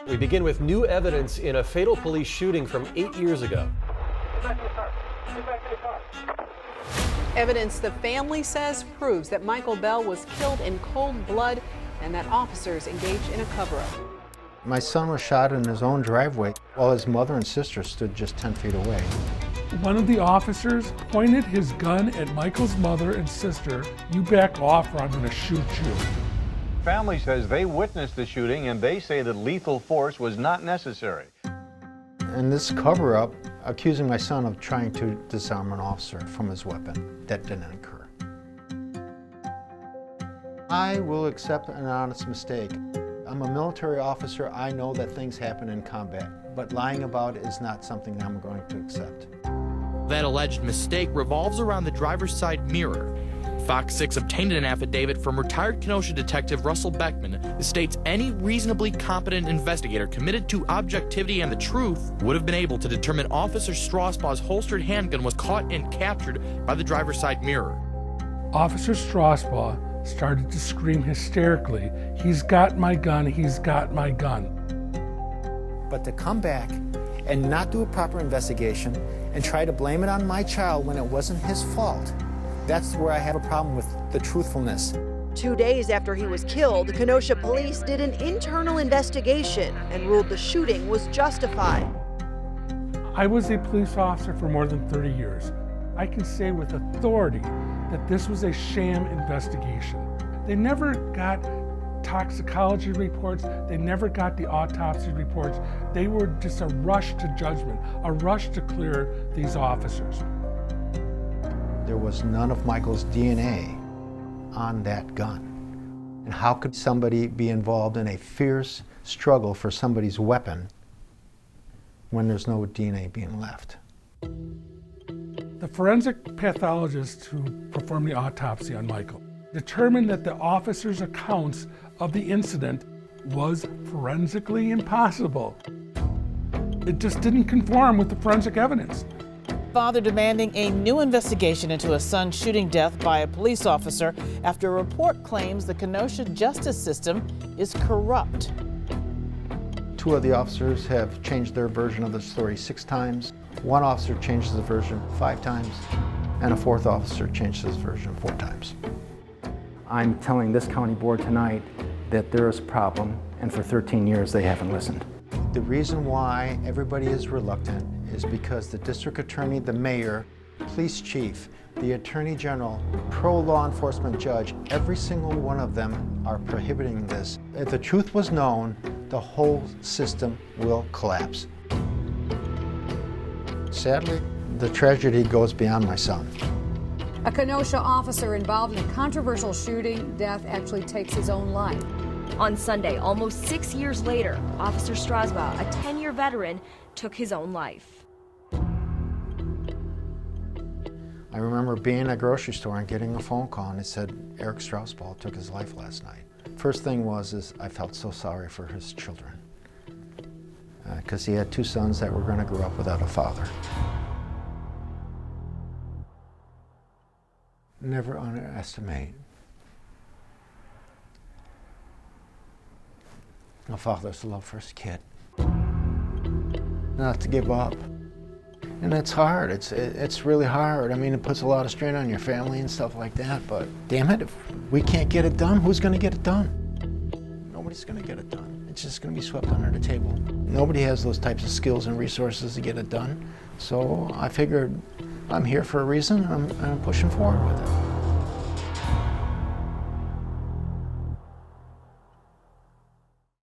We begin with new evidence in a fatal police shooting from 8 years ago. Evidence the family says proves that Michael Bell was killed in cold blood and that officers engaged in a cover-up. My son was shot in his own driveway while his mother and sister stood just 10 feet away. One of the officers pointed his gun at Michael's mother and sister. "You back off or I'm going to shoot you." Family says they witnessed the shooting and they say that lethal force was not necessary. And this cover-up, accusing my son of trying to disarm an officer from his weapon, that didn't occur. I will accept an honest mistake. I'm a military officer. I know that things happen in combat, but lying about it is not something I'm going to accept. That alleged mistake revolves around the driver's side mirror. Fox 6 obtained an affidavit from retired Kenosha detective Russell Beckman that states any reasonably competent investigator committed to objectivity and the truth would have been able to determine Officer Strausbaugh's holstered handgun was caught and captured by the driver's side mirror. Officer Strausbaugh started to scream hysterically, "He's got my gun, he's got my gun." But to come back and not do a proper investigation and try to blame it on my child when it wasn't his fault, that's where I have a problem with the truthfulness. 2 days after he was killed, Kenosha Police did an internal investigation and ruled the shooting was justified. I was a police officer for more than 30 years. I can say with authority that this was a sham investigation. They never got toxicology reports, they never got the autopsy reports. They were just a rush to judgment, a rush to clear these officers. There was none of Michael's DNA on that gun. And how could somebody be involved in a fierce struggle for somebody's weapon when there's no DNA being left? The forensic pathologist who performed the autopsy on Michael determined that the officer's accounts of the incident was forensically impossible. It just didn't conform with the forensic evidence. Father demanding a new investigation into a son's shooting death by a police officer after a report claims the Kenosha justice system is corrupt. 2 of the officers have changed their version of the story 6 times. 1 officer changes the version 5 times, and a 4th officer changes his version 4 times. I'm telling this county board tonight that there is a problem, and for 13 years they haven't listened. The reason why everybody is reluctant is because the district attorney, the mayor, police chief, the attorney general, pro-law enforcement judge, every single one of them are prohibiting this. If the truth was known, the whole system will collapse. Sadly, the tragedy goes beyond my son. A Kenosha officer involved in a controversial shooting death actually takes his own life. On Sunday, almost 6 years later, Officer Strausbaugh, a 10-year veteran, took his own life. I remember being at a grocery store and getting a phone call and it said, Eric Strausbaugh took his life last night. First thing is I felt so sorry for his children. Because he had 2 sons that were going to grow up without a father. Never underestimate a father's love for his kid. Not to give up. And it's hard, it's really hard. I mean, it puts a lot of strain on your family and stuff like that, but damn it, if we can't get it done, who's gonna get it done? Nobody's gonna get it done. It's just gonna be swept under the table. Nobody has those types of skills and resources to get it done. So I figured I'm here for a reason, and I'm pushing forward with it.